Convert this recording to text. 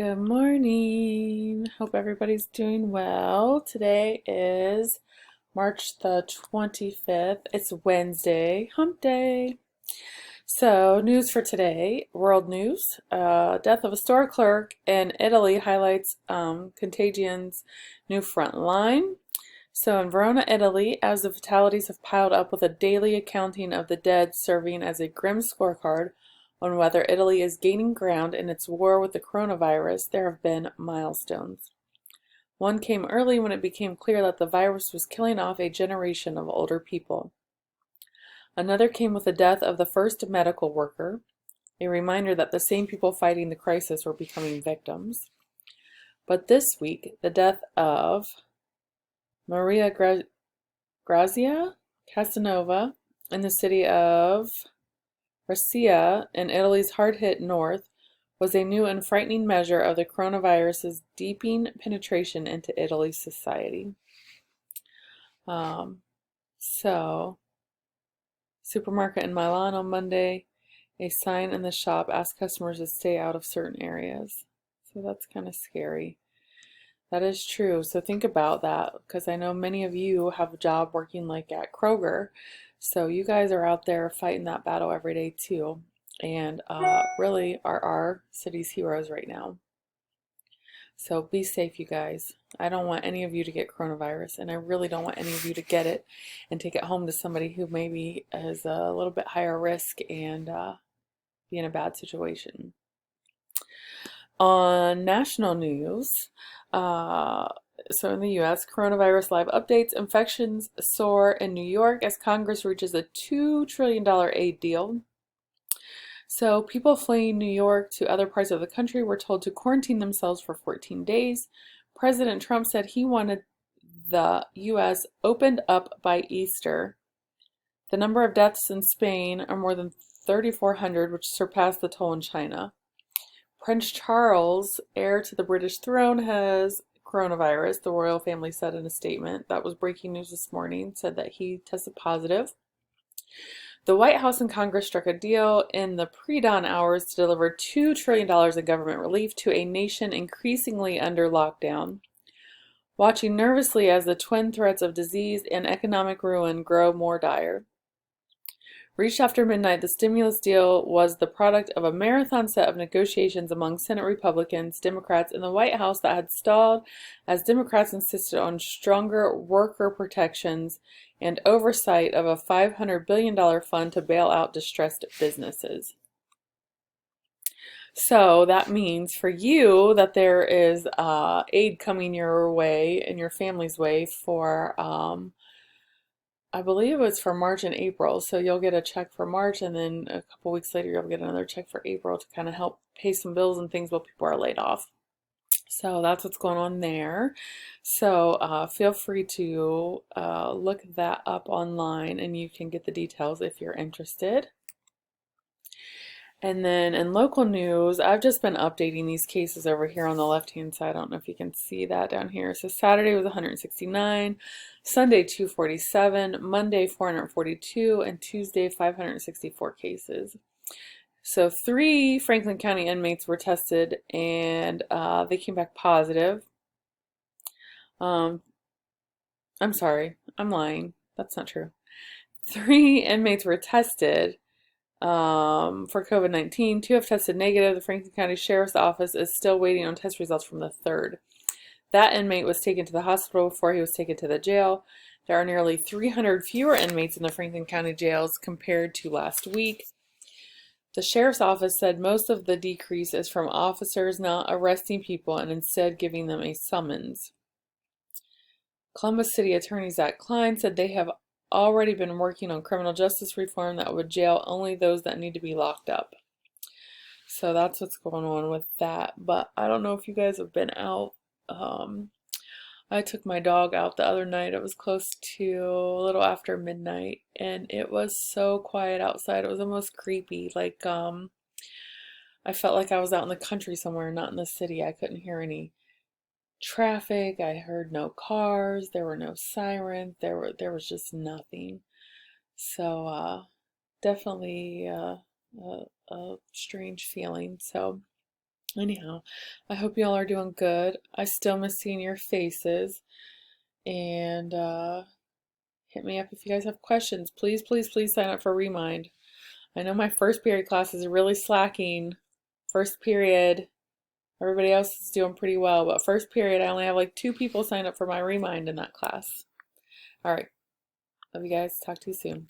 Good morning. Hope everybody's doing well. Today is March the 25th. It's Wednesday, hump day. So, news for today, world news. Death of a store clerk in Italy highlights Contagion's new front line. So, in Verona, Italy, as the fatalities have piled up with a daily accounting of the dead serving as a grim scorecard on whether Italy is gaining ground in its war with the coronavirus, there have been milestones. One came early when it became clear that the virus was killing off a generation of older people. Another came with the death of the first medical worker, a reminder that the same people fighting the crisis were becoming victims. But this week, the death of Maria Grazia Casanova in the city of Brescia in Italy's hard-hit north was a new and frightening measure of the coronavirus's deepening penetration into Italy's society. So, supermarket in Milan on Monday, a sign in the shop asked customers to stay out of certain areas. So that's kind of scary. That is true. So think about that because I know many of you have a job working like at Kroger. So you guys are out there fighting that battle every day too. And really are our city's heroes right now. So be safe, you guys. I don't want any of you to get coronavirus, and I really don't want any of you to get it and take it home to somebody who maybe is a little bit higher risk and be in a bad situation. On national news, so in the US, coronavirus live updates, infections soar in New York as Congress reaches a $2 trillion aid deal. So people fleeing New York to other parts of the country were told to quarantine themselves for 14 days. President Trump said he wanted the US opened up by Easter. The number of deaths in Spain are more than 3,400, which surpassed the toll in China. Prince Charles, heir to the British throne, has coronavirus, the royal family said in a statement. That was breaking news this morning, said that he tested positive. The White House and Congress struck a deal in the pre-dawn hours to deliver $2 trillion in government relief to a nation increasingly under lockdown. Watching nervously as the twin threats of disease and economic ruin grow more dire. Reached after midnight, the stimulus deal was the product of a marathon set of negotiations among Senate Republicans, Democrats, and the White House that had stalled as Democrats insisted on stronger worker protections and oversight of a $500 billion fund to bail out distressed businesses. So that means for you that there is aid coming your way and your family's way for I believe it's for March and April. So you'll get a check for March, and then a couple weeks later, you'll get another check for April to kind of help pay some bills and things while people are laid off. So that's what's going on there. So feel free to look that up online, and you can get the details if you're interested. And then in local news, I've just been updating these cases over here on the left-hand side. I don't know if you can see that down here. So Saturday was 169, Sunday 247, Monday 442, and Tuesday 564 cases. So 3 Franklin County inmates were tested and they came back positive. I'm sorry, I'm lying. That's not true. 3 inmates were tested for COVID-19. 2 have tested negative. The Franklin County Sheriff's Office is still waiting on test results from the 3rd. That inmate was taken to the hospital before he was taken to the jail. There are nearly 300 fewer inmates in the Franklin County jails compared to last week. The Sheriff's Office said most of the decrease is from officers not arresting people and instead giving them a summons. Columbus City Attorney Zach Klein said they have already been working on criminal justice reform that would jail only those that need to be locked up. So that's what's going on with that. But I don't know if you guys have been out. I took my dog out the other night. It was close to a little after midnight, and it was so quiet outside. It was almost creepy. Like, I felt like I was out in the country somewhere, not in the city. I couldn't hear any traffic. I heard no cars. There were no sirens. There was just nothing. So definitely a strange feeling. So Anyhow, I hope you all are doing good. I still miss seeing your faces. And hit me up if you guys have questions. Please, please, please sign up for Remind. I know my first period class is really slacking. First period, everybody else is doing pretty well, but first period, I only have like 2 people sign up for my Remind in that class. All right. Love you guys. Talk to you soon.